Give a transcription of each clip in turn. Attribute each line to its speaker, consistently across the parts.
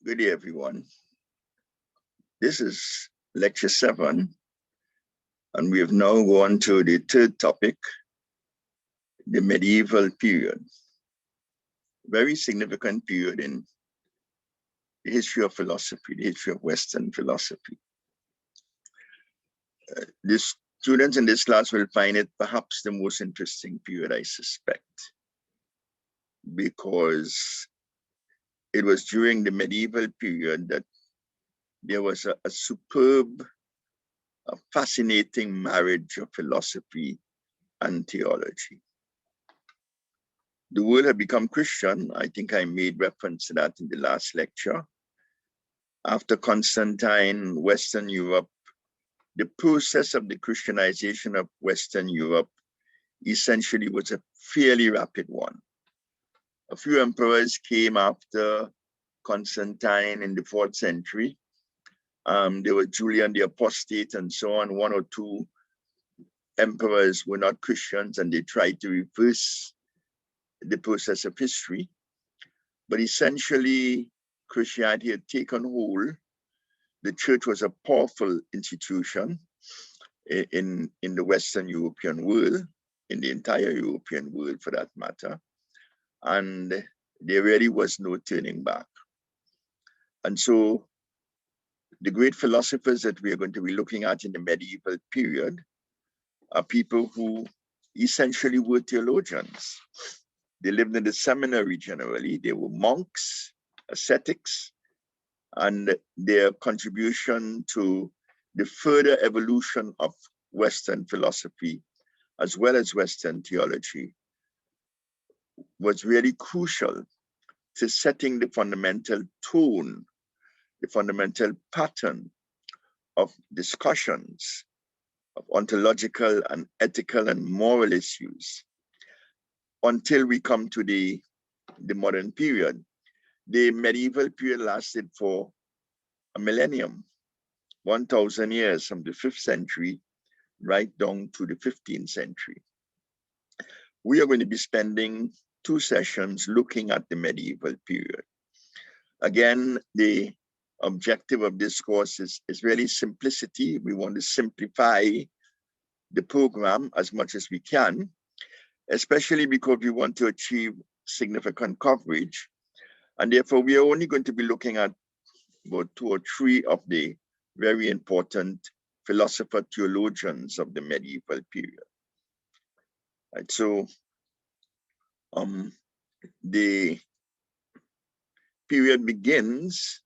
Speaker 1: Good day, everyone. This is lecture 7, and we have now gone to the third topic, the medieval period. Very significant period in the history of philosophy, the history of Western philosophy. The students in this class will find it perhaps the most interesting period, I suspect, because it was during the medieval period that there was a superb, a fascinating marriage of philosophy and theology. The world had become Christian. I think I made reference to that in the last lecture. After Constantine, Western Europe, the process of the Christianization of Western Europe essentially was a fairly rapid one. A few emperors came after Constantine in the 4th century. There were Julian the Apostate and so on. 1 or 2 emperors were not Christians, and they tried to reverse the process of history. But essentially, Christianity had taken hold. The church was a powerful institution in the Western European world, in the entire European world for that matter. And there really was no turning back. And so the great philosophers that we are going to be looking at in the medieval period are people who essentially were theologians. They lived in the seminary generally. They were monks, ascetics, and their contribution to the further evolution of Western philosophy, as well as Western theology, was really crucial to setting the fundamental tone, the fundamental pattern of discussions of ontological and ethical and moral issues until we come to the modern period. The medieval period lasted for a millennium, 1,000 years from the 5th century right down to the 15th century. We are going to be spending 2 sessions looking at the medieval period. Again, the objective of this course is really simplicity. We want to simplify the program as much as we can, especially because we want to achieve significant coverage. And therefore, we are only going to be looking at about 2 or 3 of the very important philosopher theologians of the medieval period. Right, so the period begins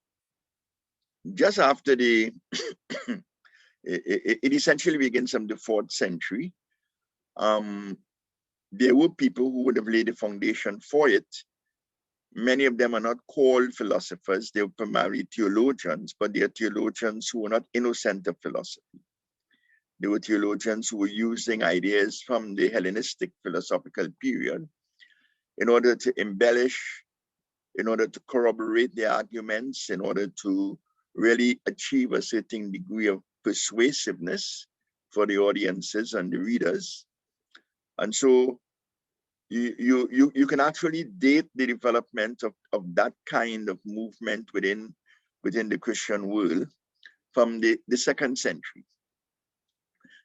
Speaker 1: just after the, it essentially begins from the 4th century. There were people who would have laid the foundation for it. Many of them are not called philosophers. They were primarily theologians, but they are theologians who were not innocent of philosophy. They were theologians who were using ideas from the Hellenistic philosophical period in order to embellish, in order to corroborate their arguments, in order to really achieve a certain degree of persuasiveness for the audiences and the readers. And so you can actually date the development of that kind of movement within the Christian world from the 2nd century.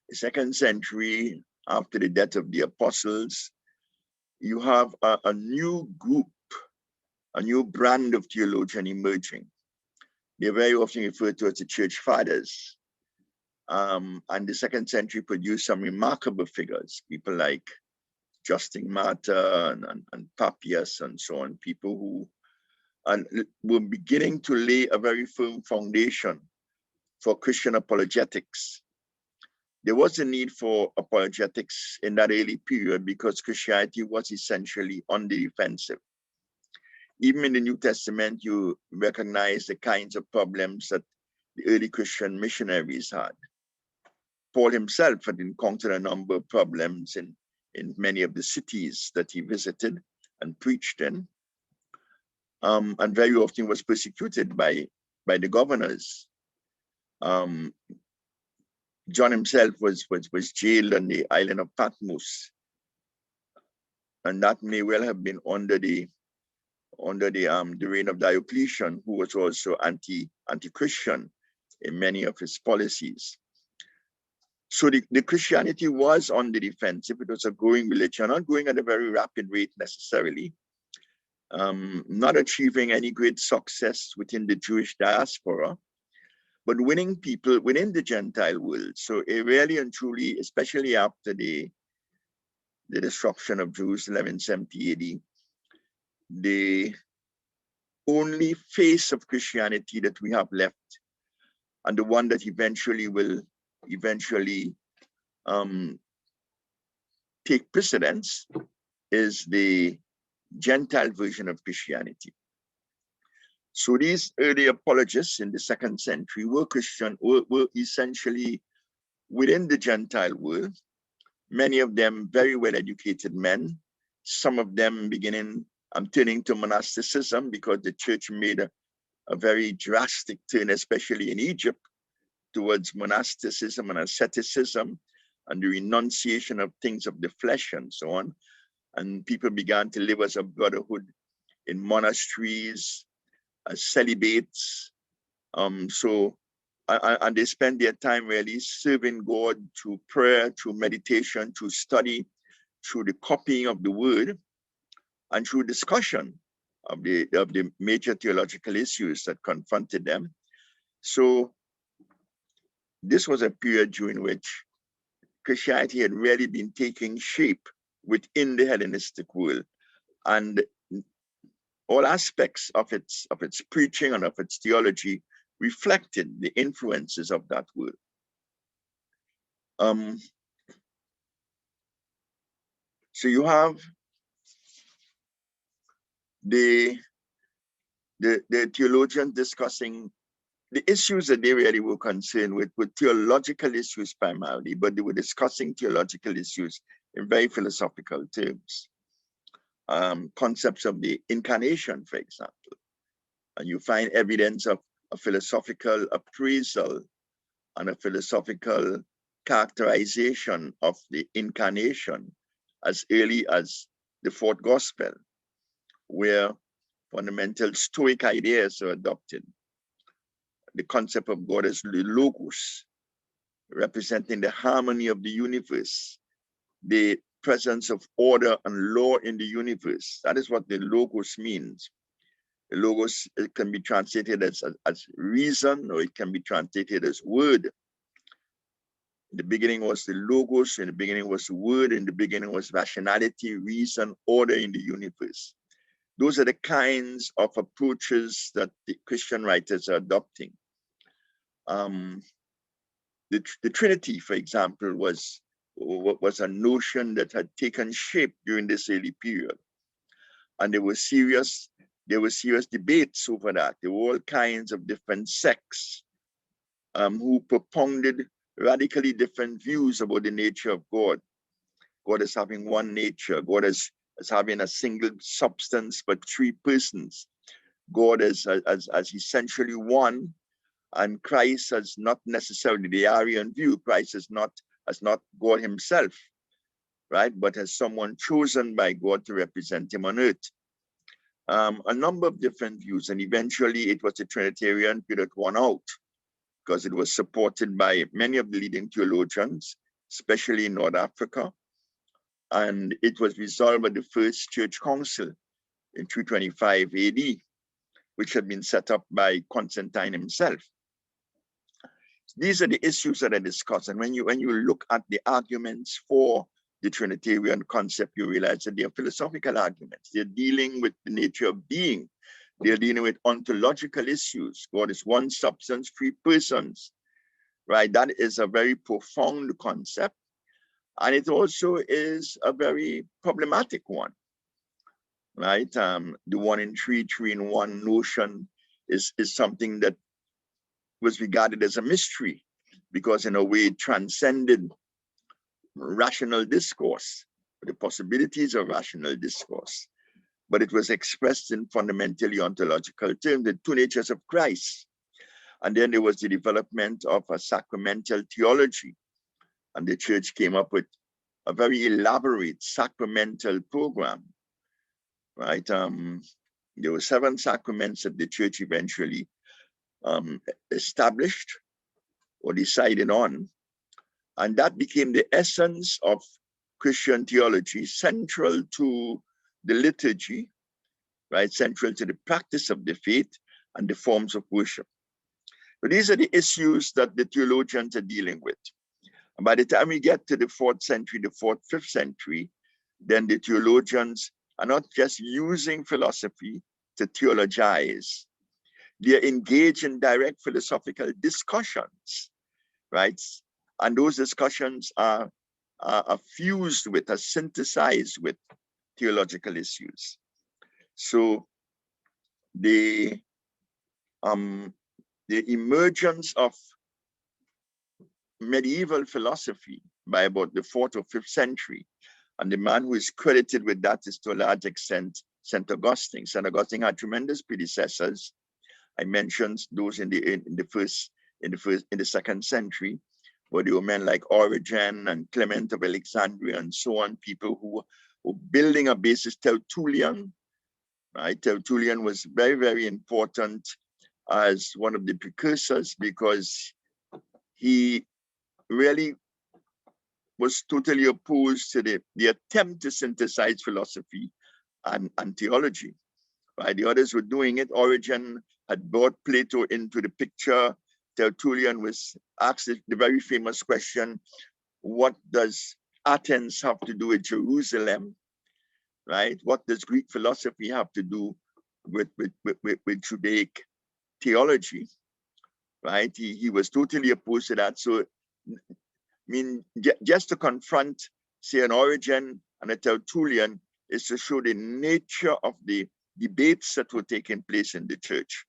Speaker 1: The 2nd century, after the death of the apostles, you have a new group, a new brand of theologian emerging. They're very often referred to as the church fathers. And the 2nd century produced some remarkable figures, people like Justin Martyr and Papias and so on, people who were beginning to lay a very firm foundation for Christian apologetics. There was a need for apologetics in that early period because Christianity was essentially on the defensive. Even in the New Testament, you recognize the kinds of problems that the early Christian missionaries had. Paul himself had encountered a number of problems in many of the cities that he visited and preached in, and very often was persecuted by the governors. John himself was jailed on the island of Patmos, and that may well have been under the under the reign of Diocletian, who was also anti-Christian in many of his policies. So the Christianity was on the defensive. It was a growing religion, not growing at a very rapid rate necessarily, not achieving any great success within the Jewish diaspora, but winning people within the Gentile world. So it really and truly, especially after the destruction of Jerusalem in 70 AD, the only face of Christianity that we have left, and the one that eventually will take precedence, is the Gentile version of Christianity. So these early apologists in the 2nd century were Christian, were essentially within the Gentile world, many of them very well-educated men, some of them turning to monasticism because the church made a very drastic turn, especially in Egypt, towards monasticism and asceticism and the renunciation of things of the flesh and so on. And people began to live as a brotherhood in monasteries, as celibates. And they spend their time really serving God through prayer, through meditation, through study, through the copying of the word, and through discussion of the major theological issues that confronted them. So this was a period during which Christianity had really been taking shape within the Hellenistic world, and all aspects of its preaching and of its theology reflected the influences of that world. So you have the theologians discussing the issues that they really were concerned with were theological issues primarily, but they were discussing theological issues in very philosophical terms. Concepts of the incarnation, for example. And you find evidence of a philosophical appraisal and a philosophical characterization of the incarnation as early as the 4th Gospel, where fundamental Stoic ideas are adopted. The concept of God as the Logos, representing the harmony of the universe, the presence of order and law in the universe. That is what the Logos means. The Logos, it can be translated as reason, or it can be translated as word. In the beginning was the Logos, in the beginning was the word, in the beginning was rationality, reason, order in the universe. Those are the kinds of approaches that the Christian writers are adopting. The Trinity, for example, was a notion that had taken shape during this early period. And there were serious debates over that. There were all kinds of different sects who propounded radically different views about the nature of God. God as having one nature, God as having a single substance but 3 persons, God as essentially one, and Christ as not necessarily the Arian view. Christ is not God himself, right? But as someone chosen by God to represent him on earth. A number of different views, and eventually it was the Trinitarian view that won out, because it was supported by many of the leading theologians, especially in North Africa. And it was resolved by the First Church Council in 325 AD, which had been set up by Constantine himself. These are the issues that are discussed. And when you look at the arguments for the Trinitarian concept, you realize that they are philosophical arguments. They're dealing with the nature of being. They're dealing with ontological issues. God is one substance, 3 persons, right? That is a very profound concept. And it also is a very problematic one, right? The 1 in 3, 3 in 1 notion is something that was regarded as a mystery, because in a way it transcended rational discourse, the possibilities of rational discourse. But it was expressed in fundamentally ontological terms, the 2 natures of Christ. And then there was the development of a sacramental theology. And the church came up with a very elaborate sacramental program, right? There were 7 sacraments that the church eventually established or decided on. And that became the essence of Christian theology, central to the liturgy, right? Central to the practice of the faith and the forms of worship. But these are the issues that the theologians are dealing with. And by the time we get to the 4th century, the 4th, 5th century, then the theologians are not just using philosophy to theologize. They are engaged in direct philosophical discussions, right? And those discussions are fused with, are synthesized with theological issues. So the emergence of medieval philosophy by about the 4th or 5th century, and the man who is credited with that is to a large extent St. Augustine. St. Augustine had tremendous predecessors. I mentioned those in the 2nd century, where there were men like Origen and Clement of Alexandria and so on, people who were building a basis. Tertullian, right? Tertullian was very, very important as one of the precursors, because he really was totally opposed to the attempt to synthesize philosophy and theology, right? The others were doing it. Origen had brought Plato into the picture. Tertullian was asked the very famous question, what does Athens have to do with Jerusalem, right? What does Greek philosophy have to do with Judaic theology, right? He was totally opposed to that. So, I mean, just to confront, say, an Origen and a Tertullian is to show the nature of the debates that were taking place in the church,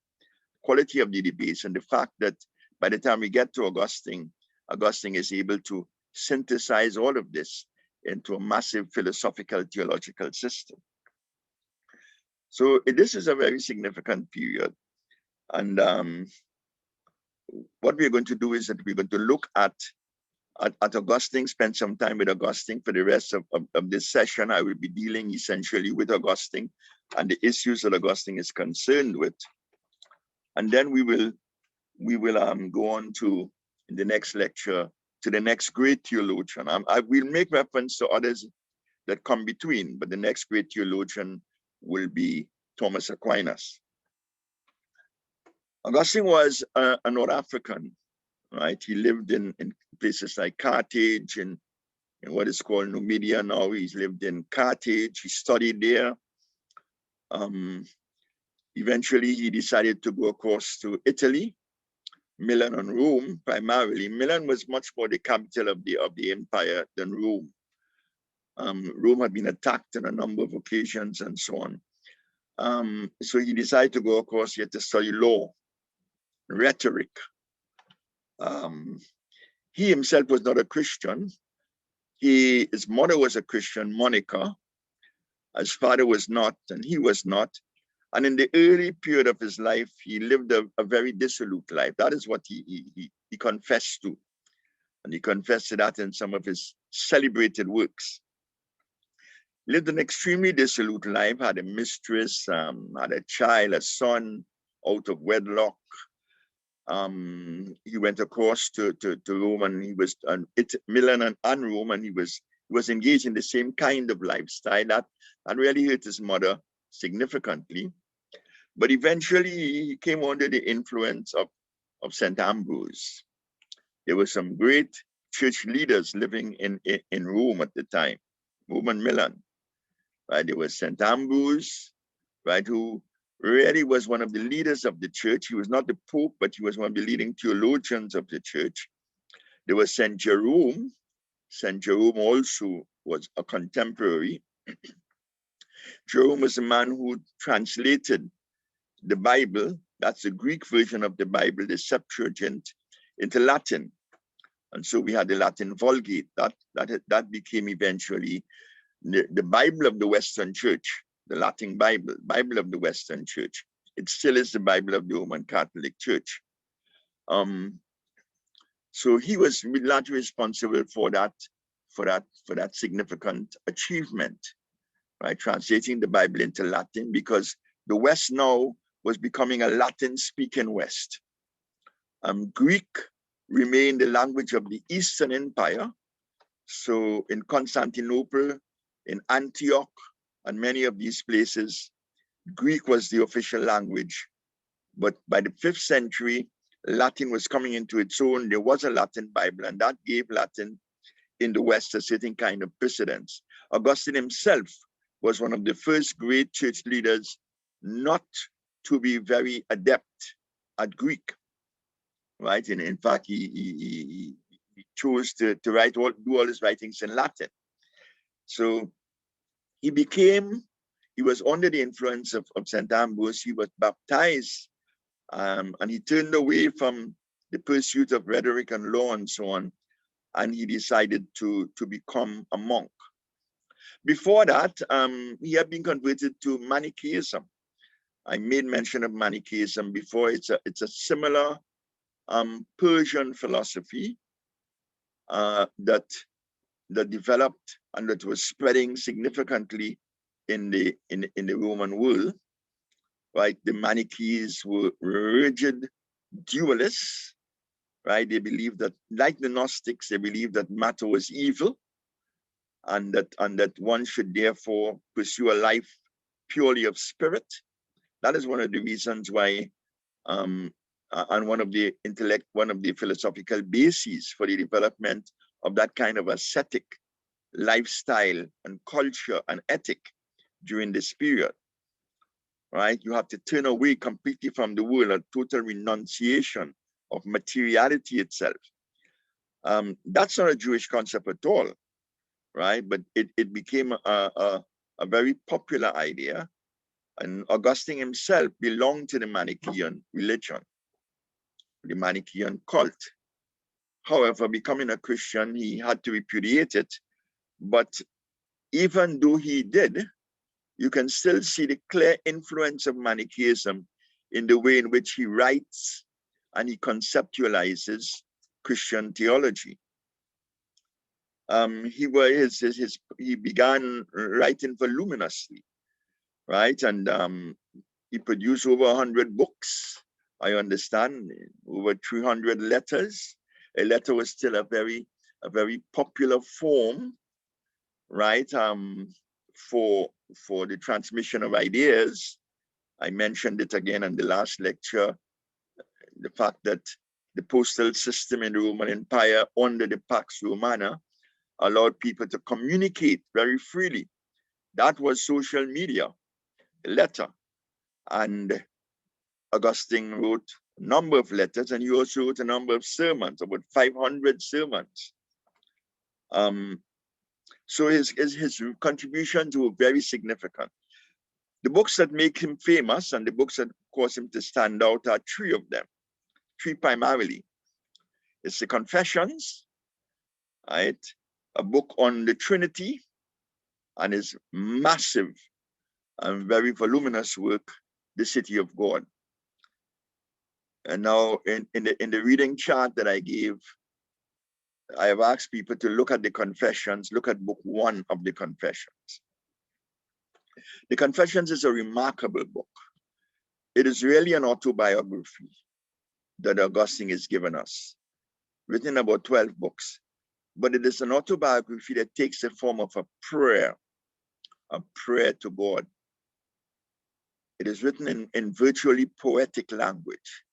Speaker 1: quality of the debates, and the fact that by the time we get to Augustine, Augustine is able to synthesize all of this into a massive philosophical theological system. So this is a very significant period. And what we're going to do is that we're going to look at Augustine, spend some time with Augustine. For the rest of this session, I will be dealing essentially with Augustine and the issues that Augustine is concerned with. And then we will go on to, in the next lecture, to the next great theologian. I will make reference to others that come between, but the next great theologian will be Thomas Aquinas. Augustine was a North African, right? He lived in places like Carthage and in what is called Numidia now. He's lived in Carthage. He studied there. Eventually, he decided to go across to Italy, Milan and Rome primarily. Milan was much more the capital of the empire than Rome. Rome had been attacked on a number of occasions and so on. So he decided to go across here to study law, rhetoric. He himself was not a Christian. His mother was a Christian, Monica. His father was not, and he was not. And in the early period of his life, he lived a very dissolute life. That is what he confessed to. And he confessed to that in some of his celebrated works. Lived an extremely dissolute life, had a mistress, had a child, a son out of wedlock. He went across to Rome, and he was Milan and Rome, and he was engaged in the same kind of lifestyle that really hurt his mother significantly. But eventually he came under the influence of St. Ambrose. There were some great church leaders living in Rome at the time, Rome and Milan. Right? There was St. Ambrose, right, who really was one of the leaders of the church. He was not the Pope, but he was one of the leading theologians of the church. There was St. Jerome. St. Jerome also was a contemporary. Jerome was a man who translated the Bible, that's the Greek version of the Bible, the Septuagint, into Latin. And so we had the Latin Vulgate. That became eventually the Bible of the Western Church, the Latin Bible of the Western Church. It still is the Bible of the Roman Catholic Church. So he was largely responsible for that significant achievement, right? Translating the Bible into Latin, because The West now was becoming a Latin-speaking West. Greek remained the language of the Eastern Empire. So in Constantinople, in Antioch, and many of these places, Greek was the official language. But by the 5th century, Latin was coming into its own. There was a Latin Bible, and that gave Latin in the West a certain kind of precedence. Augustine himself was one of the first great church leaders not to be very adept at Greek, right? And in fact, he chose to do all his writings in Latin. So he was under the influence of St. Ambrose. He was baptized, and he turned away from the pursuit of rhetoric and law and so on, and he decided to become a monk. Before that, he had been converted to Manichaeism. I made mention of Manichaeism before. It's a similar Persian philosophy that developed and that was spreading significantly in the Roman world. Right, the Manichaeans were rigid dualists. Right, they believed that, like the Gnostics, they believed that matter was evil, and that one should therefore pursue a life purely of spirit. That is one of the reasons why, and one of the philosophical bases for the development of that kind of ascetic lifestyle and culture and ethic during this period. Right, you have to turn away completely from the world, a total renunciation of materiality itself. That's not a Jewish concept at all, right? But it became a very popular idea, and Augustine himself belonged to the Manichaean religion, the Manichaean cult. However, becoming a Christian, he had to repudiate it. But even though he did, you can still see the clear influence of Manichaeism in the way in which he writes and he conceptualizes Christian theology. He began writing voluminously, right? And he produced over 100 books, I understand, over 300 letters. A letter was still a very popular form, right? For the transmission of ideas. I mentioned it again in the last lecture, the fact that the postal system in the Roman Empire under the Pax Romana allowed people to communicate very freely. That was social media, a letter. And Augustine wrote a number of letters, and he also wrote a number of sermons, about 500 sermons. So his contributions were very significant. The books that make him famous and the books that cause him to stand out are three of them, three primarily. It's the Confessions, right? A book on the Trinity, and his massive and very voluminous work, The City of God. And now in the reading chart that I gave, I have asked people to look at the Confessions, look at book 1 of the Confessions. The Confessions is a remarkable book. It is really an autobiography that Augustine has given us, written about 12 books, but it is an autobiography that takes the form of a prayer to God. It is written in virtually poetic language,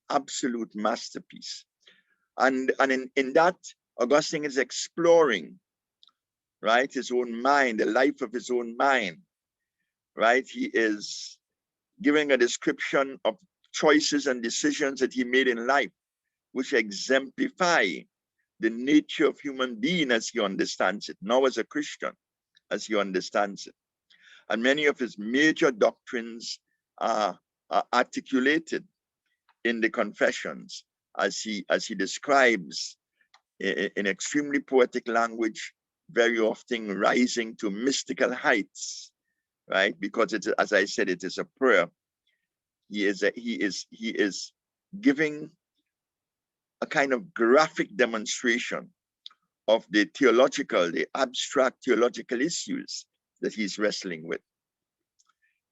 Speaker 1: absolute masterpiece. And in that, Augustine is exploring, right, his own mind, the life of his own mind, right? He is giving a description of choices and decisions that he made in life, which exemplify the nature of human being as he understands it, now as a Christian, as he understands it. And many of his major doctrines are articulated in the Confessions as he describes in extremely poetic language, very often rising to mystical heights, right? Because it's, as I said, it is a prayer. He is giving a kind of graphic demonstration of the abstract theological issues that he's wrestling with.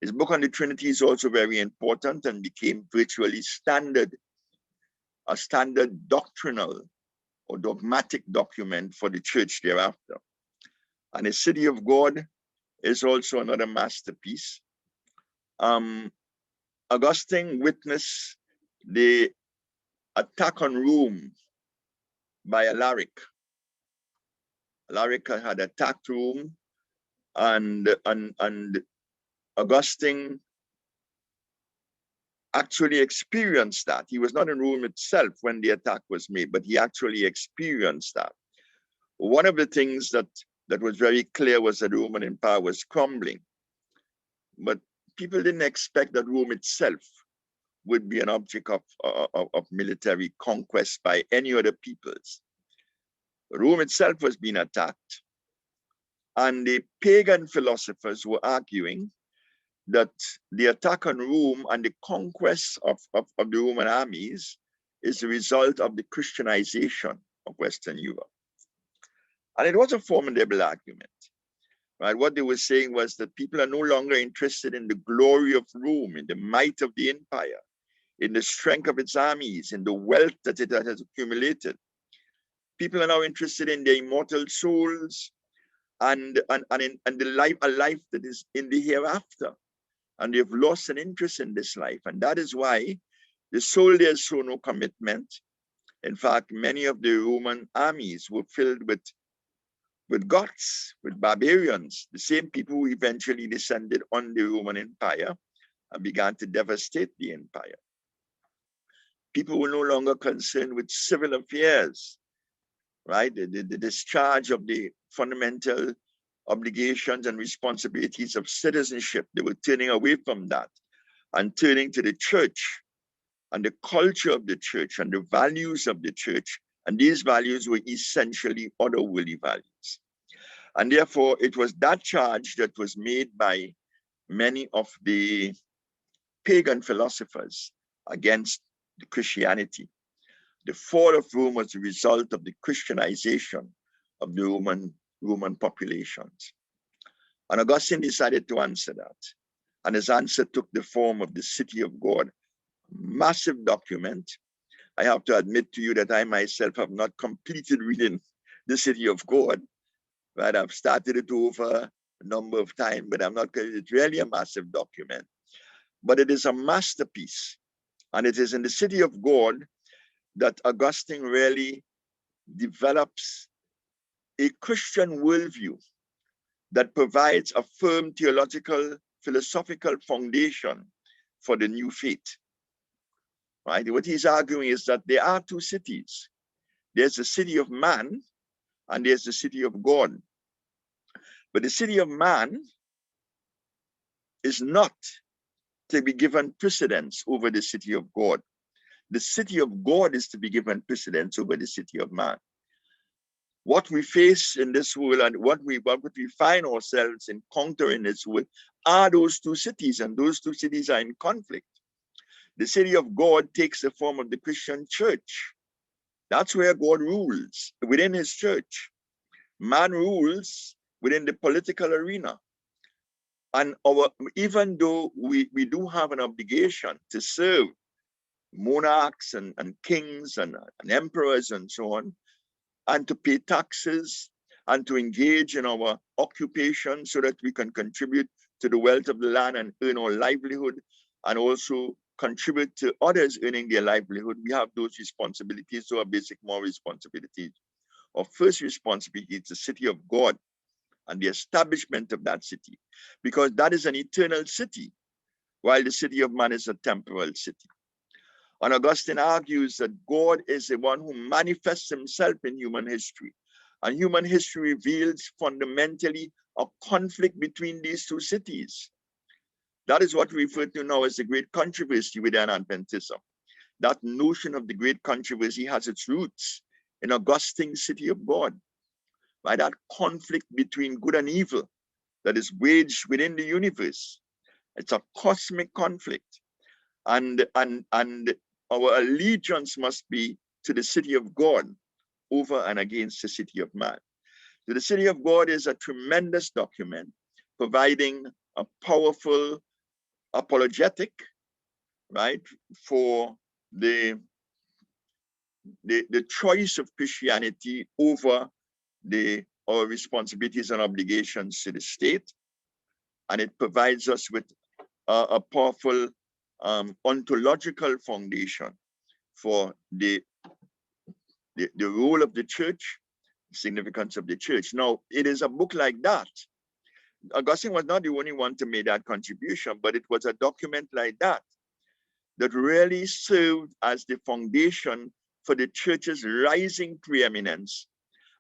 Speaker 1: His book on the Trinity is also very important and became virtually a standard doctrinal or dogmatic document for the church thereafter. And the City of God is also another masterpiece. Augustine witnessed the attack on Rome by Alaric. Alaric had attacked Rome, and Augustine actually experienced that. He was not in Rome itself when the attack was made, but he actually experienced that. One of the things that was very clear was that the Roman Empire was crumbling. But people didn't expect that Rome itself would be an object of military conquest by any other peoples. Rome itself was being attacked, and the pagan philosophers were arguing that the attack on Rome and the conquest of the Roman armies is the result of the Christianization of Western Europe. And it was a formidable argument. Right? What they were saying was that people are no longer interested in the glory of Rome, in the might of the empire, in the strength of its armies, in the wealth that it has accumulated. People are now interested in their immortal souls and a life that is in the hereafter. And they've lost an interest in this life. And that is why the soldiers show no commitment. In fact, many of the Roman armies were filled with Goths, with barbarians, the same people who eventually descended on the Roman Empire and began to devastate the empire. People were no longer concerned with civil affairs, right? The discharge of the fundamental obligations and responsibilities of citizenship. They were turning away from that and turning to the church and the culture of the church and the values of the church. And these values were essentially otherworldly values. And therefore, it was that charge that was made by many of the pagan philosophers against the Christianity. The fall of Rome was the result of the Christianization of the Roman populations. And Augustine decided to answer that. And his answer took the form of the City of God, massive document. I have to admit to you that I myself have not completed reading the City of God. Right? I've started it over a number of times, but I'm not, it's really a massive document. But it is a masterpiece. And it is in the City of God that Augustine really develops a Christian worldview that provides a firm theological, philosophical foundation for the new faith. Right? What he's arguing is that there are two cities. There's the city of man and there's the city of God. But the city of man is not to be given precedence over the city of God. The city of God is to be given precedence over the city of man. What we face in this world and what we find ourselves encountering in this world are those two cities, and those two cities are in conflict. The city of God takes the form of the Christian church. That's where God rules, within his church. Man rules within the political arena. And even though we do have an obligation to serve monarchs and kings and emperors and so on, and to pay taxes and to engage in our occupation so that we can contribute to the wealth of the land and earn our livelihood, and also contribute to others earning their livelihood. We have those responsibilities, so our basic moral responsibilities. Our first responsibility is the city of God and the establishment of that city, because that is an eternal city, while the city of man is a temporal city. And Augustine argues that God is the one who manifests himself in human history. And human history reveals fundamentally a conflict between these two cities. That is what we refer to now as the great controversy within Adventism. That notion of the great controversy has its roots in Augustine's city of God. By that conflict between good and evil that is waged within the universe. It's a cosmic conflict. And our allegiance must be to the city of God over and against the city of man. So the city of God is a tremendous document providing a powerful apologetic, right, for the choice of Christianity over our responsibilities and obligations to the state. And it provides us with a powerful ontological foundation for the role of the church, significance of the church. Now, it is a book like that. Augustine was not the only one to make that contribution, but it was a document like that that really served as the foundation for the church's rising preeminence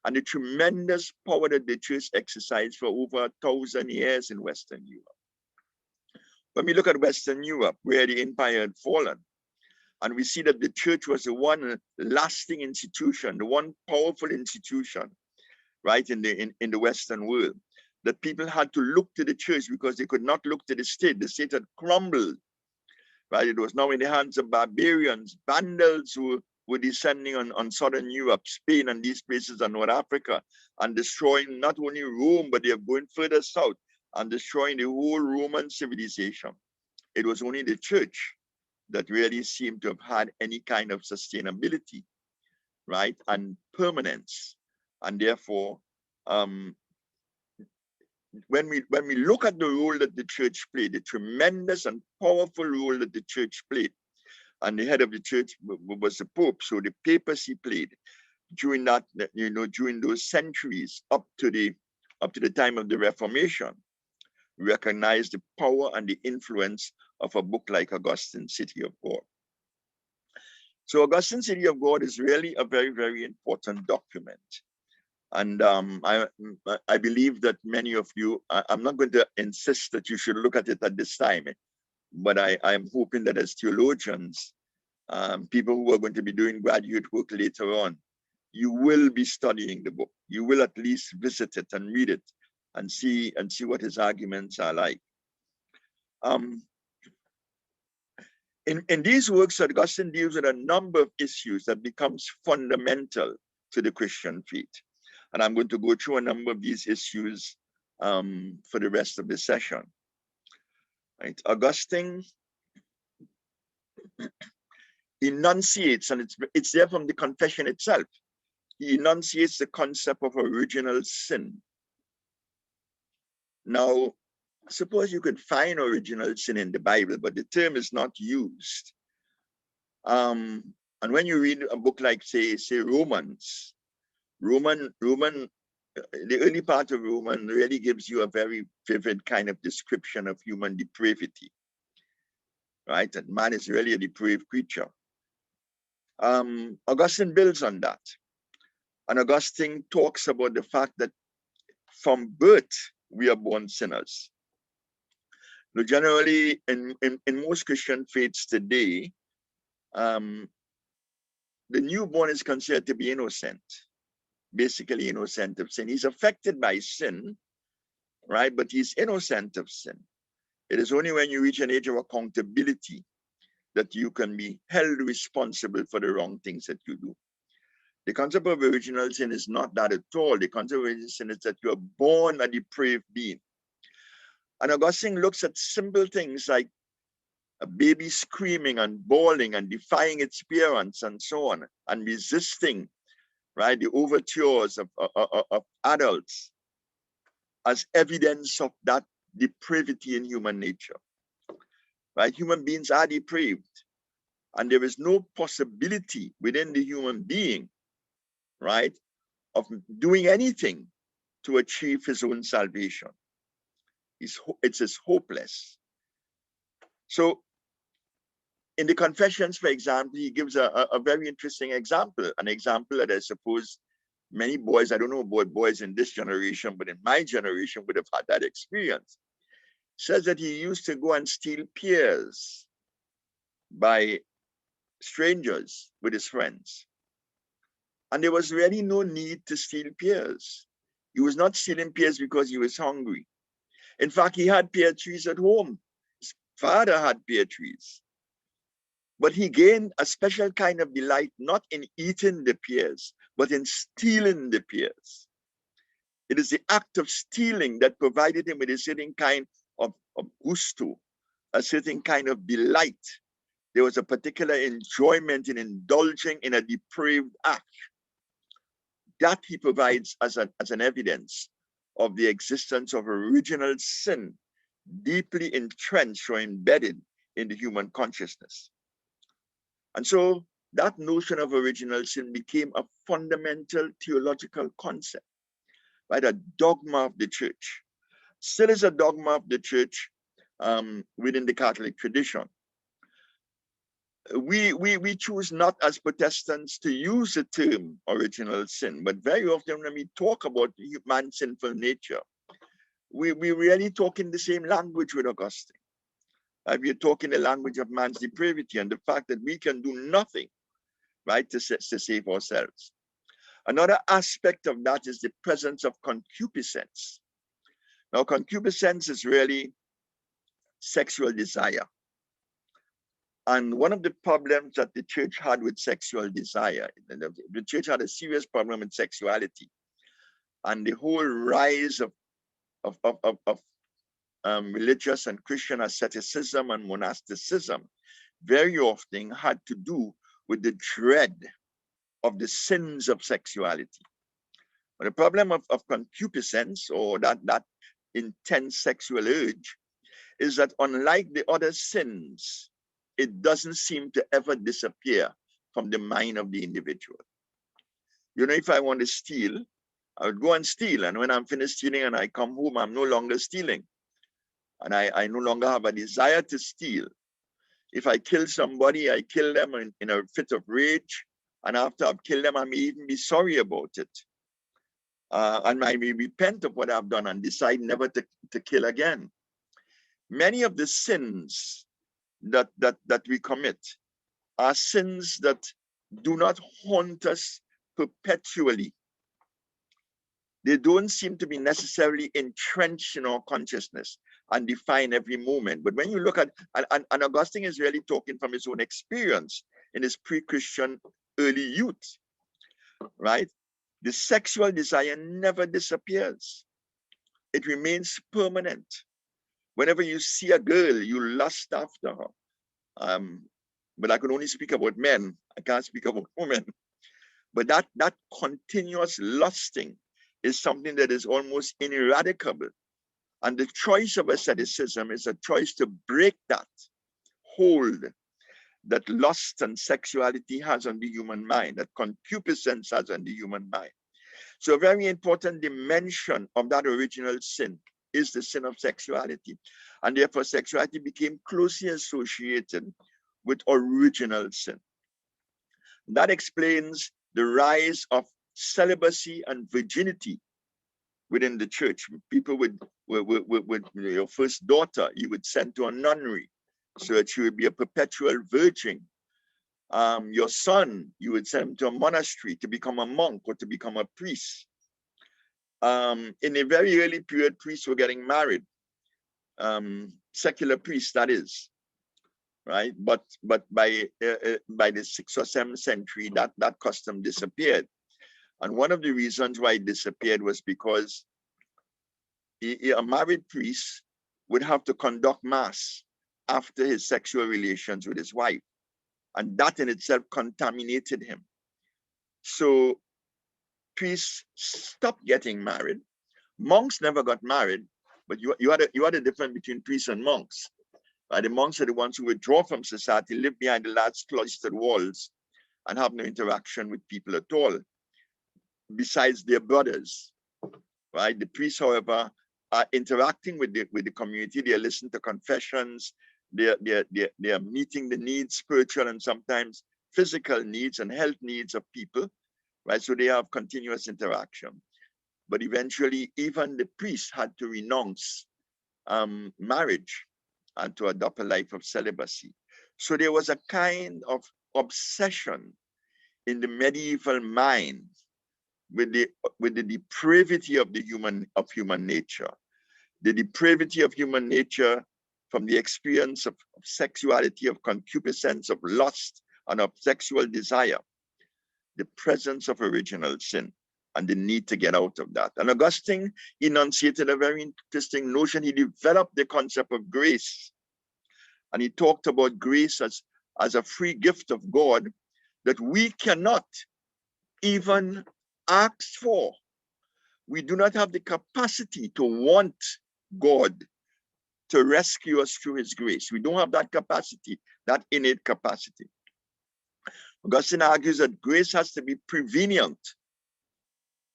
Speaker 1: and the tremendous power that the church exercised for over 1,000 years in Western Europe. When we look at Western Europe, where the empire had fallen, and we see that the church was the one lasting institution, the one powerful institution, right, in the Western world, that people had to look to the church because they could not look to the state. The state had crumbled, right? It was now in the hands of barbarians, vandals who were descending on southern Europe, Spain, and these places in North Africa, and destroying not only Rome, but they are going further south and destroying the whole Roman civilization. It was only the church that really seemed to have had any kind of sustainability, right, and permanence. And therefore, when we look at the role that the church played, the tremendous and powerful role that the church played, and the head of the church was the Pope, so the papacy played during that, during those centuries up to the time of the Reformation, we recognize the power and the influence of a book like Augustine's City of God. So Augustine's City of God is really a very, very important document. And I believe that many of you, I'm not going to insist that you should look at it at this time, but I'm hoping that as theologians, people who are going to be doing graduate work later on, you will be studying the book. You will at least visit it and read it and see what his arguments are like. In these works, Augustine deals with a number of issues that becomes fundamental to the Christian faith. And I'm going to go through a number of these issues for the rest of the session. Right? Augustine enunciates, and it's there from the confession itself. He enunciates the concept of original sin. Now, suppose you could find original sin in the Bible, but the term is not used. And when you read a book like, say Romans, the early part of Roman really gives you a very vivid kind of description of human depravity, right? That man is really a depraved creature. Augustine builds on that. And Augustine talks about the fact that from birth, we are born sinners. Now, generally, in most Christian faiths today, the newborn is considered to be innocent, basically innocent of sin. He's affected by sin, right? But he's innocent of sin. It is only when you reach an age of accountability that you can be held responsible for the wrong things that you do. The concept of original sin is not that at all. The concept of original sin is that you are born a depraved being. And Augustine looks at simple things like a baby screaming and bawling and defying its parents and so on, and resisting, right, the overtures of adults as evidence of that depravity in human nature. Right? Human beings are depraved, and there is no possibility within the human being, right, of doing anything to achieve his own salvation. It's hopeless. So in the Confessions, for example, he gives a very interesting example, an example that I suppose many boys, I don't know about boys in this generation, but in my generation would have had that experience. Says that he used to go and steal pears by strangers with his friends. And there was really no need to steal pears. He was not stealing pears because he was hungry. In fact, he had pear trees at home. His father had pear trees. But he gained a special kind of delight, not in eating the pears, but in stealing the pears. It is the act of stealing that provided him with a certain kind of gusto a certain kind of delight. There was a particular enjoyment in indulging in a depraved act. That he provides as an evidence of the existence of original sin, deeply entrenched or embedded in the human consciousness. And so that notion of original sin became a fundamental theological concept, right? A dogma of the church. Still is a dogma of the church within the Catholic tradition. We choose not as Protestants to use the term original sin, but very often when we talk about man's sinful nature, we really talk in the same language with Augustine. We're talking the language of man's depravity and the fact that we can do nothing, right, to save ourselves. Another aspect of that is the presence of concupiscence. Now, concupiscence is really sexual desire. And one of the problems that the church had with sexual desire, the church had a serious problem with sexuality. And the whole rise of religious and Christian asceticism and monasticism very often had to do with the dread of the sins of sexuality. But the problem of concupiscence, or that intense sexual urge, is that unlike the other sins, it doesn't seem to ever disappear from the mind of the individual. You know, if I want to steal, I would go and steal. And when I'm finished stealing and I come home, I'm no longer stealing. And I no longer have a desire to steal. If I kill somebody, I kill them in a fit of rage. And after I've killed them, I may even be sorry about it. And I may repent of what I've done and decide never to kill again. Many of the sins that we commit are sins that do not haunt us perpetually. They don't seem to be necessarily entrenched in our consciousness and define every moment. But when you look at, and Augustine is really talking from his own experience in his pre-Christian early youth, right? The sexual desire never disappears. It remains permanent. Whenever you see a girl, you lust after her. But I can only speak about men. I can't speak about women. But that continuous lusting is something that is almost ineradicable. And the choice of asceticism is a choice to break that hold that lust and sexuality has on the human mind, that concupiscence has on the human mind. So a very important dimension of that original sin is the sin of sexuality. And therefore, sexuality became closely associated with original sin. That explains the rise of celibacy and virginity within the church. People with your first daughter, you would send to a nunnery so that she would be a perpetual virgin. Your son, you would send him to a monastery to become a monk or to become a priest. In a very early period, priests were getting married. Secular priests, that is, right? But by the 6th or 7th century, that custom disappeared. And one of the reasons why it disappeared was because a married priest would have to conduct mass after his sexual relations with his wife. And that in itself contaminated him. So priests stopped getting married. Monks never got married, but you had a difference between priests and monks. The monks are the ones who withdraw from society, live behind the large cloistered walls, and have no interaction with people at all, besides their brothers. Right? The priests, however, are interacting with the community. They are listening to confessions. They are meeting the needs, spiritual and sometimes physical needs and health needs of people. Right? So they have continuous interaction. But eventually, even the priests had to renounce marriage and to adopt a life of celibacy. So there was a kind of obsession in the medieval mind with the depravity of human nature. The depravity of human nature from the experience of sexuality, of concupiscence, of lust, and of sexual desire. The presence of original sin and the need to get out of that. And Augustine enunciated a very interesting notion. He developed the concept of grace. And he talked about grace as a free gift of God that we cannot even ask for. We do not have the capacity to want God to rescue us through his grace. We don't have that capacity, that innate capacity. Augustine argues that grace has to be prevenient.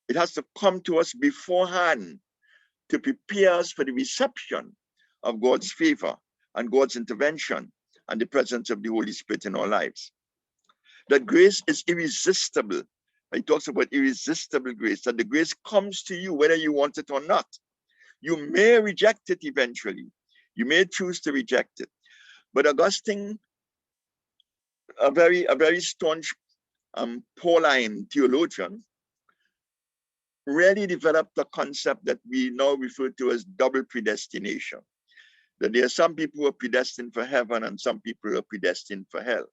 Speaker 1: It has to come to us beforehand to prepare us for the reception of God's favor and God's intervention and the presence of the Holy Spirit in our lives. That grace is irresistible. He talks about irresistible grace, that the grace comes to you whether you want it or not. You may reject it eventually. You may choose to reject it. But Augustine, a very staunch Pauline theologian, really developed a concept that we now refer to as double predestination. That there are some people who are predestined for heaven and some people who are predestined for hell.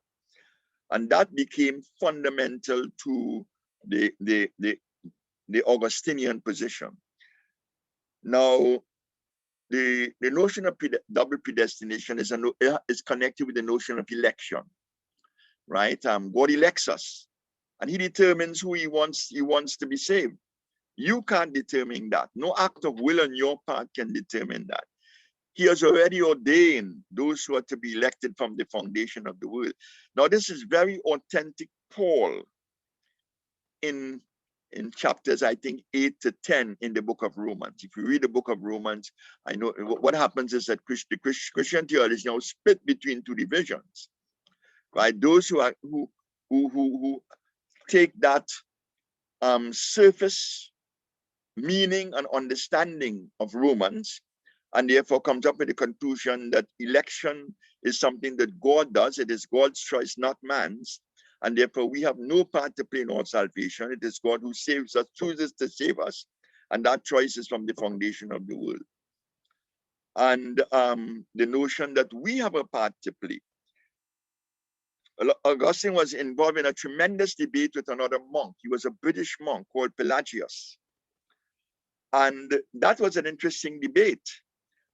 Speaker 1: And that became fundamental to the Augustinian position. Now, the notion of double predestination is connected with the notion of election, right? God elects us, and he determines who he wants to be saved. You can't determine that. No act of will on your part can determine that. He has already ordained those who are to be elected from the foundation of the world. Now, this is very authentic Paul in chapters, I think, 8 to 10 in the book of Romans. If you read the book of Romans, I know what happens is that Christian theology is now split between two divisions, right? Those who take that surface meaning and understanding of Romans, and therefore comes up with the conclusion that election is something that God does. It is God's choice, not man's. And therefore, we have no part to play in our salvation. It is God who saves us, chooses to save us. And that choice is from the foundation of the world. And the notion that we have a part to play. Augustine was involved in a tremendous debate with another monk. He was a British monk called Pelagius. And that was an interesting debate.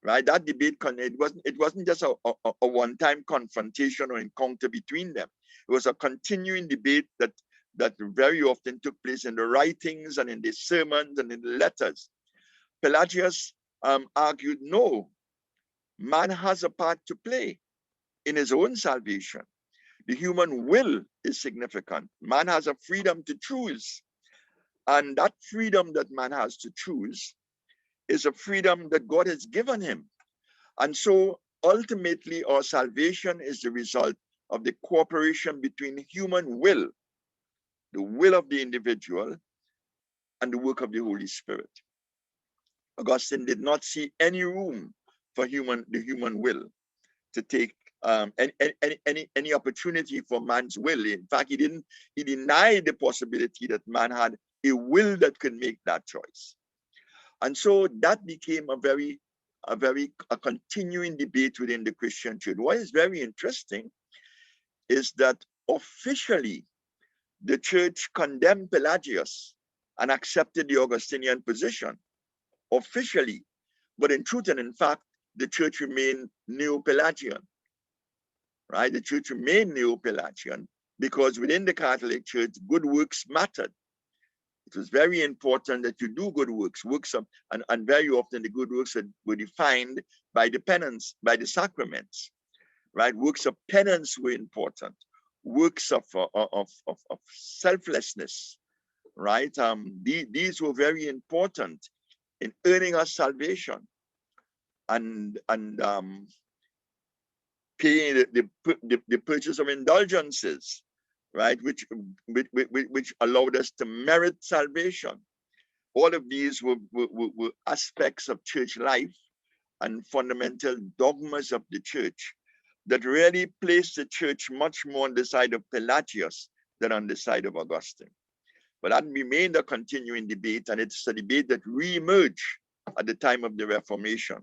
Speaker 1: Right, that debate, it wasn't just a one-time confrontation or encounter between them. It was a continuing debate that very often took place in the writings and in the sermons and in the letters. Pelagius argued, no, man has a part to play in his own salvation. The human will is significant. Man has a freedom to choose. And that freedom that man has to choose is a freedom that God has given him. And so ultimately our salvation is the result of the cooperation between human will, the will of the individual, and the work of the Holy Spirit. Augustine did not see any room for the human will to take any opportunity for man's will. In fact, he denied the possibility that man had a will that could make that choice. And so that became a continuing debate within the Christian church. What is very interesting is that officially the church condemned Pelagius and accepted the Augustinian position officially, but in truth and in fact, the church remained Neo-Pelagian, right? The church remained Neo-Pelagian because within the Catholic Church, good works mattered. It was very important that you do good works, and very often the good works were defined by the penance, by the sacraments, right? Works of penance were important. Works of selflessness, right? These were very important in earning us salvation and paying the purchase of indulgences, right, which allowed us to merit salvation. All of these were aspects of church life and fundamental dogmas of the church that really placed the church much more on the side of Pelagius than on the side of Augustine. But that remained a continuing debate, and it's a debate that re-emerged at the time of the Reformation,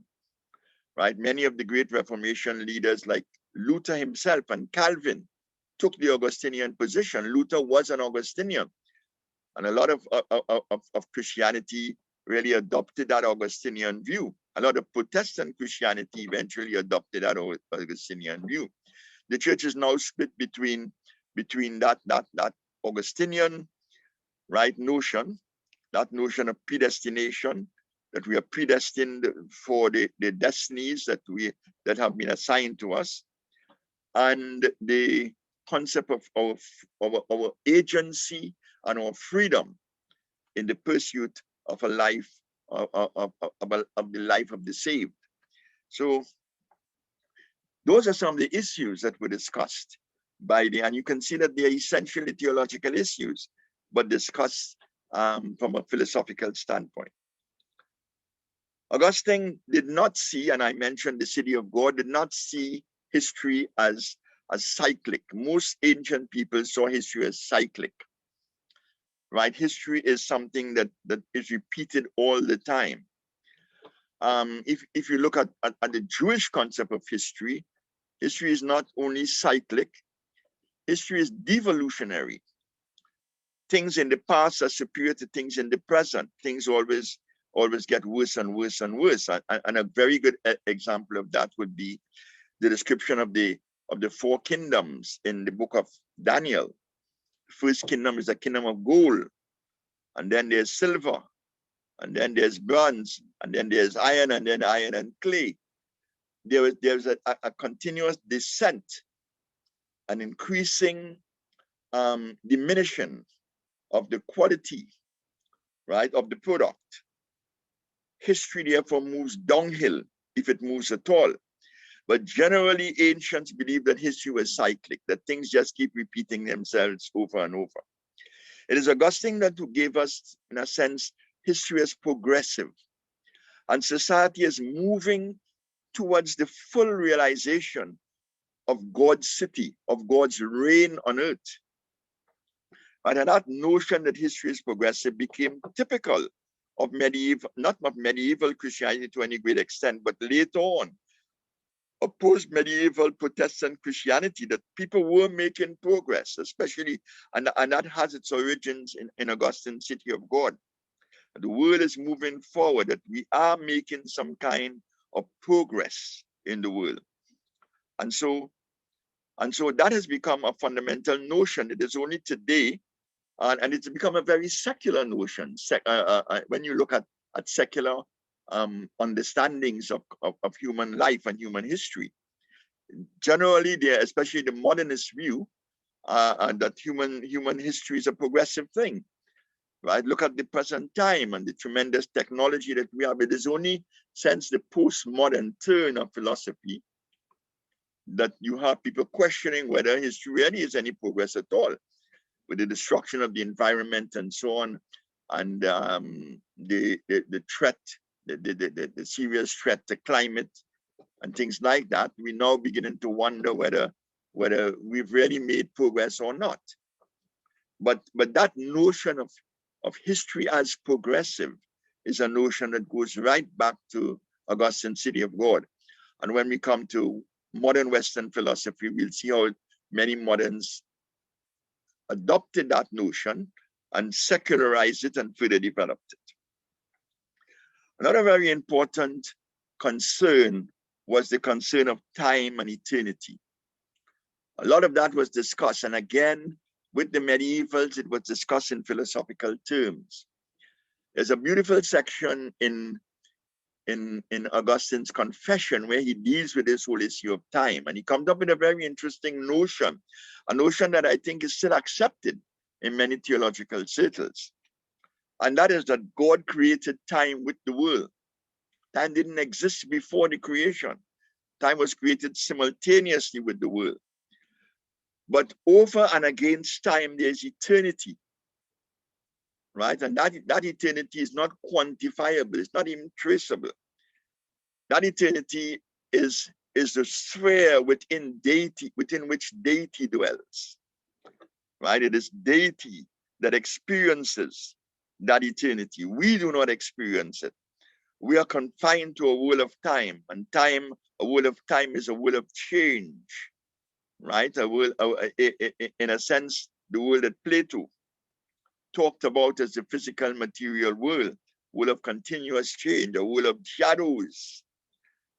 Speaker 1: right? Many of the great Reformation leaders like Luther himself and Calvin took the Augustinian position. Luther was an Augustinian, and a lot of Christianity really adopted that Augustinian view A lot of Protestant Christianity eventually adopted that Augustinian view. The church is now split between that Augustinian right notion, that notion of predestination, that we are predestined for the destinies that have been assigned to us, and the concept of our agency and our freedom in the pursuit of a life of the life of the saved. So those are some of the issues that were discussed and you can see that they are essentially theological issues, but discussed from a philosophical standpoint. Augustine did not see, and I mentioned the city of God, did not see history as cyclic. Most ancient people saw history as cyclic, right? History is something that is repeated all the time. If you look at the Jewish concept of history, history is not only cyclic, history is devolutionary. Things in the past are superior to things in the present. Things always get worse and worse and worse. And a very good example of that would be the description of the four kingdoms in the book of Daniel. The first kingdom is a kingdom of gold, and then there's silver, and then there's bronze, and then there's iron, and then iron and clay. There's a continuous descent, an increasing diminishing of the quality, right, of the product. History therefore moves downhill, if it moves at all. But generally, ancients believe that history was cyclic, that things just keep repeating themselves over and over. It is Augustine that who gave us, in a sense, history as progressive. And society is moving towards the full realization of God's city, of God's reign on earth. And that notion that history is progressive became typical of medieval, not of medieval Christianity to any great extent, but later on, a post-medieval Protestant Christianity, that people were making progress, especially, and that has its origins in Augustine's City of God. The world is moving forward, that we are making some kind of progress in the world. And so that has become a fundamental notion. It is only today, and it's become a very secular notion. When you look at secular understandings of human life and human history, generally, especially the modernist view, that human history is a progressive thing, right? Look at the present time and the tremendous technology that we have. It is only since the postmodern turn of philosophy that you have people questioning whether history really is any progress at all, with the destruction of the environment and so on, and the threat, the serious threat to climate and things like that. We now beginning to wonder whether we've really made progress or not. But that notion of history as progressive is a notion that goes right back to Augustine's City of God. And when we come to modern Western philosophy, we'll see how many moderns adopted that notion and secularized it and further developed it. Another very important concern was the concern of time and eternity. A lot of that was discussed, and again, with the medievals, it was discussed in philosophical terms. There's a beautiful section in Augustine's Confession where he deals with this whole issue of time, and he comes up with a very interesting notion, a notion that I think is still accepted in many theological circles, and that is that God created time with the world. Time didn't exist before the creation. Time was created simultaneously with the world. But over and against time, there's eternity, right? And that eternity is not quantifiable. It's not even traceable. That eternity is the sphere within deity, within which deity dwells, right? It is deity that experiences that eternity. We do not experience it. We are confined to a world of time, and time, a world of time is a world of change, right? A world, in a sense, the world that Plato talked about as the physical material world, world of continuous change, a world of shadows,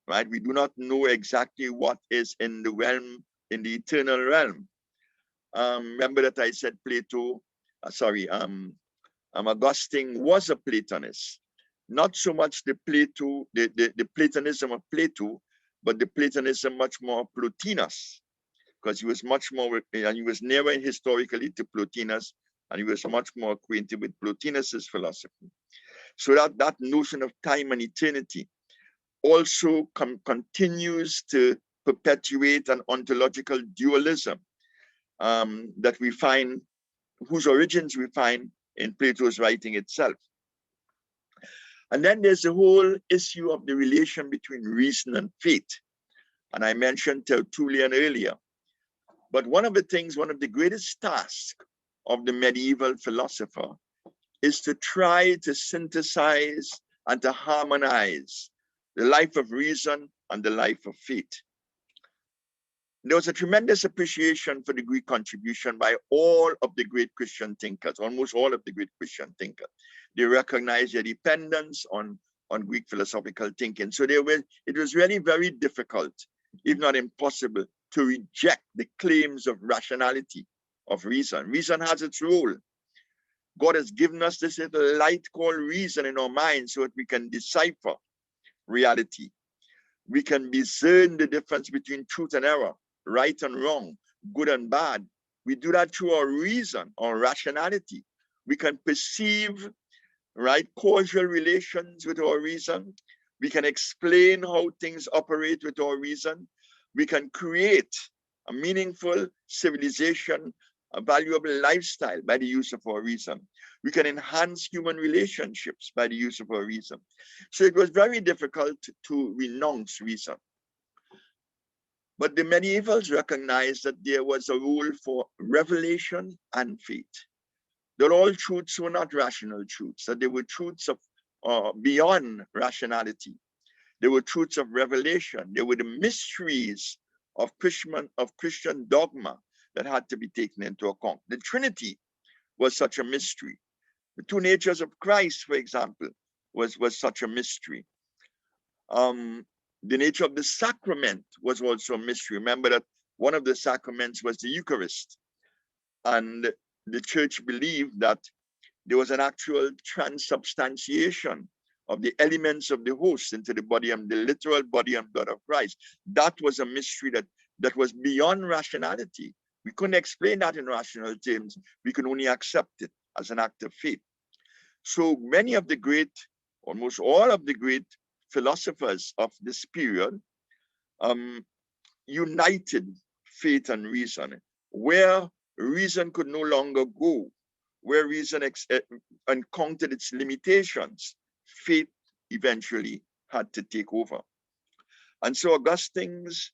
Speaker 1: right? We do not know exactly what is in the realm, in the eternal realm. Remember that I said Augustine was a Platonist. Not so much the Platonism of Plato, but the Platonism much more Plotinus, because he was much more, and he was never historically to Plotinus, and he was much more acquainted with Plotinus's philosophy. So that notion of time and eternity also continues to perpetuate an ontological dualism that we find, whose origins we find in Plato's writing itself. And then there's the whole issue of the relation between reason and faith. And I mentioned Tertullian earlier. But one of the greatest tasks of the medieval philosopher is to try to synthesize and to harmonize the life of reason and the life of faith. There was a tremendous appreciation for the Greek contribution by all of the great Christian thinkers, almost all of the great Christian thinkers. They recognized their dependence on Greek philosophical thinking. So it was really very difficult, if not impossible, to reject the claims of rationality, of reason. Reason has its role. God has given us this little light called reason in our minds so that we can decipher reality. We can discern the difference between truth and error, right and wrong, good and bad. We do that through our reason, our rationality. We can perceive, right, causal relations with our reason. We can explain how things operate with our reason. We can create a meaningful civilization, a valuable lifestyle by the use of our reason. We can enhance human relationships by the use of our reason. So it was very difficult to renounce reason. But the medievals recognized that there was a role for revelation and faith. That all truths were not rational truths, that they were truths of beyond rationality. They were truths of revelation. They were the mysteries of Christian dogma that had to be taken into account. The Trinity was such a mystery. The two natures of Christ, for example, was such a mystery. The nature of the sacrament was also a mystery. Remember that one of the sacraments was the Eucharist. And the church believed that there was an actual transubstantiation of the elements of the host into the body and the literal body and blood of Christ. That was a mystery that was beyond rationality. We couldn't explain that in rational terms. We could only accept it as an act of faith. So many of the great, almost all of the great philosophers of this period united faith and reason. Where reason could no longer go, where reason encountered its limitations, faith eventually had to take over. And so Augustine's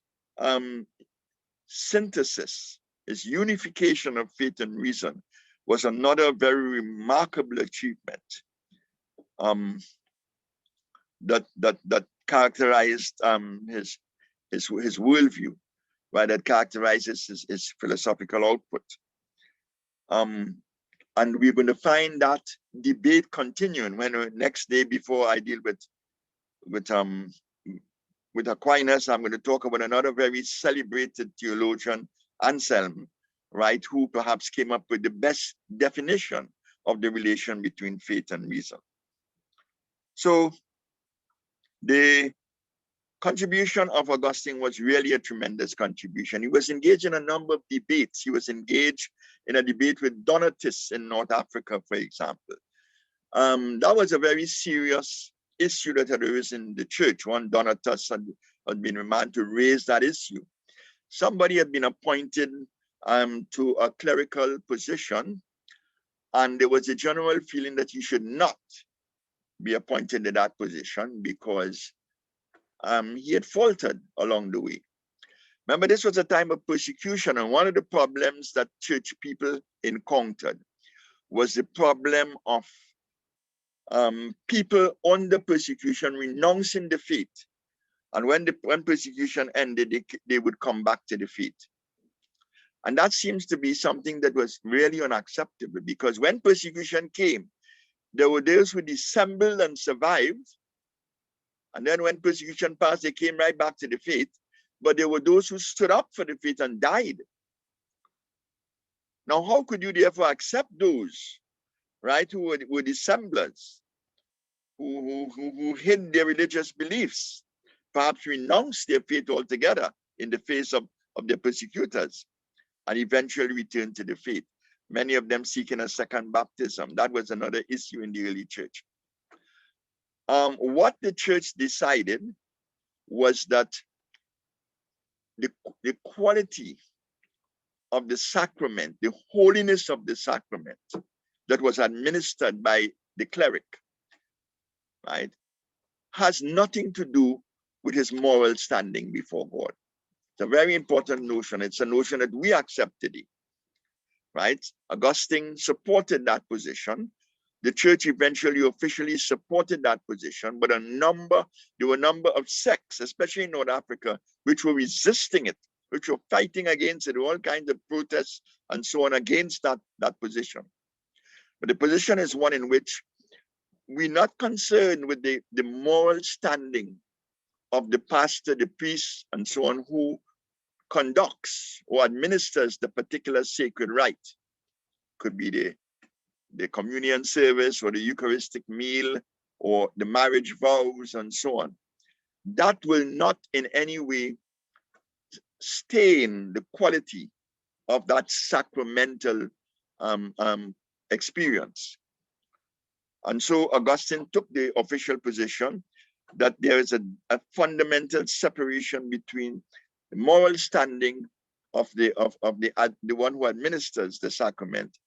Speaker 1: synthesis, his unification of faith and reason, was another very remarkable achievement that characterized his worldview, right? That characterizes his philosophical output. And we're going to find that debate continuing when next day, before I deal with Aquinas, I'm going to talk about another very celebrated theologian, Anselm, right, who perhaps came up with the best definition of the relation between faith and reason. So the contribution of Augustine was really a tremendous contribution. He was engaged in a number of debates. He was engaged in a debate with Donatists in North Africa, for example. That was a very serious issue that had arisen in the church. One Donatus had been remanded to raise that issue. Somebody had been appointed to a clerical position, and there was a general feeling that he should not be appointed to that position because he had faltered along the way. Remember, this was a time of persecution, and one of the problems that church people encountered was the problem of people under persecution renouncing the faith. And when persecution ended, they would come back to the faith. And that seems to be something that was really unacceptable, because when persecution came, There were those who dissembled and survived. And then when persecution passed, they came right back to the faith. But there were those who stood up for the faith and died. Now, how could you therefore accept those, right, who were dissemblers, who hid their religious beliefs, perhaps renounced their faith altogether in the face of their persecutors, and eventually returned to the faith, many of them seeking a second baptism? That was another issue in the early church. What the church decided was that the quality of the sacrament, the holiness of the sacrament that was administered by the cleric, right, has nothing to do with his moral standing before God. It's a very important notion. It's a notion that we accept today, right? Augustine supported that position. The church eventually officially supported that position, but there were a number of sects, especially in North Africa, which were resisting it, which were fighting against it, all kinds of protests and so on against that position. But the position is one in which we're not concerned with the moral standing of the pastor, the priest, and so on, who conducts or administers the particular sacred rite. Could be the communion service or the Eucharistic meal or the marriage vows and so on. That will not in any way stain the quality of that sacramental experience. And so Augustine took the official position that there is a fundamental separation between the moral standing of the one who administers the sacrament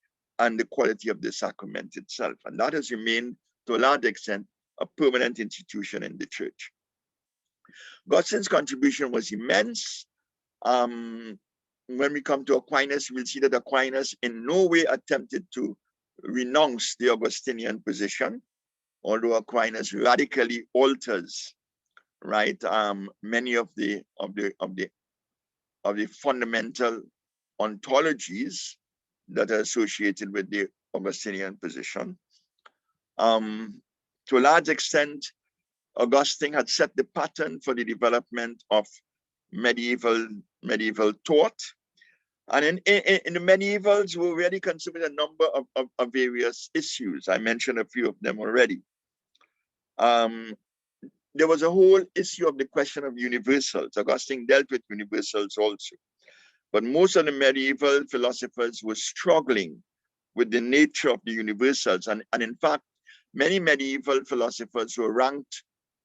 Speaker 1: and the quality of the sacrament itself. And that has remained, to a large extent, a permanent institution in the church. Augustine's contribution was immense. When we come to Aquinas, we'll see that Aquinas in no way attempted to renounce the Augustinian position, although Aquinas radically alters, right, many of the fundamental ontologies that are associated with the Augustinian position. To a large extent, Augustine had set the pattern for the development of medieval thought. And in the medievals, we already considered a number of various issues. I mentioned a few of them already. There was a whole issue of the question of universals. Augustine dealt with universals also. But most of the medieval philosophers were struggling with the nature of the universals. And in fact, many medieval philosophers were ranked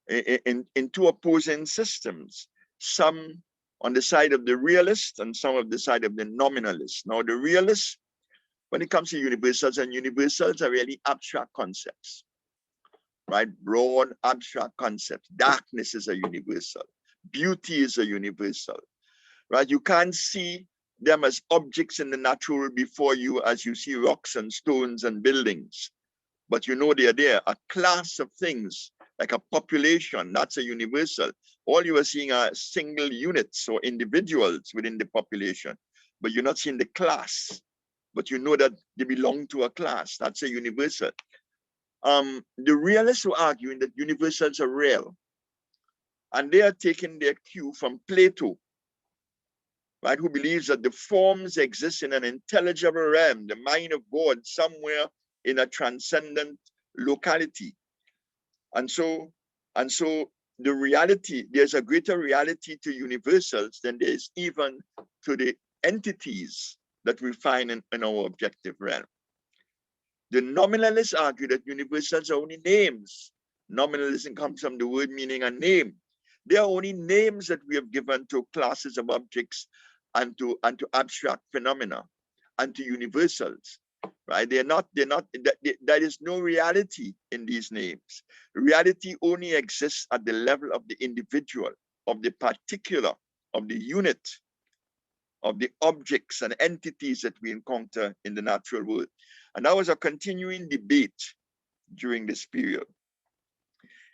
Speaker 1: in two opposing systems, some on the side of the realist and some on the side of the nominalist. Now, the realists, when it comes to universals, and universals are really abstract concepts, right? Broad, abstract concepts. Darkness is a universal. Beauty is a universal, right? You can't see them as objects in the natural world before you as you see rocks and stones and buildings. But you know they're there. A class of things, like a population, that's a universal. All you are seeing are single units or individuals within the population, but you're not seeing the class, but you know that they belong to a class. That's a universal. The realists were arguing that universals are real, and they are taking their cue from Plato, right, who believes that the forms exist in an intelligible realm, the mind of God somewhere in a transcendent locality. And so the reality, there's a greater reality to universals than there is even to the entities that we find in our objective realm. The nominalists argue that universals are only names. Nominalism comes from the word meaning a name. They are only names that we have given to classes of objects and to abstract phenomena and to universals. Right? There is no reality in these names. Reality only exists at the level of the individual, of the particular, of the unit, of the objects and entities that we encounter in the natural world. And that was a continuing debate during this period.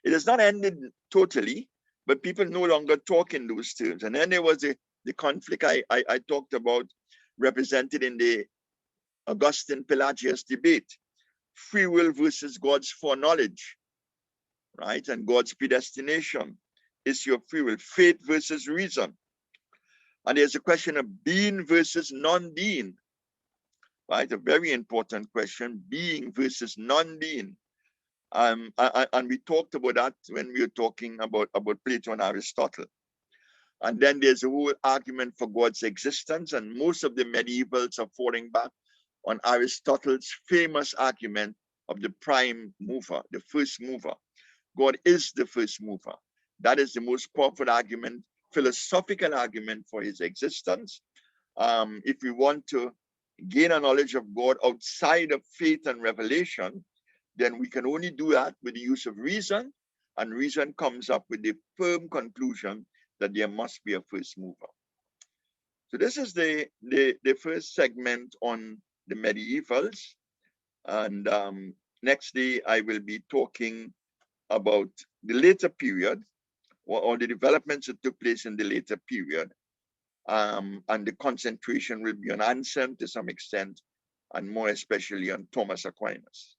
Speaker 1: It has not ended totally, but people no longer talk in those terms. And then there was the conflict I talked about, represented in the Augustine-Pelagius debate, free will versus God's foreknowledge, right? And God's predestination is your free will. Faith versus reason. And there's a question of being versus non-being, right? A very important question, being versus non-being. And we talked about that when we were talking about Plato and Aristotle. And then there's a whole argument for God's existence, and most of the medievals are falling back on Aristotle's famous argument of the prime mover, the first mover. God is the first mover. That is the most powerful argument, philosophical argument for his existence. If we want to gain a knowledge of God outside of faith and revelation, then we can only do that with the use of reason, and reason comes up with the firm conclusion that there must be a first mover. So this is the first segment on the medievals. And next day, I will be talking about the later period, or the developments that took place in the later period. And the concentration will be on Anselm to some extent, and more especially on Thomas Aquinas.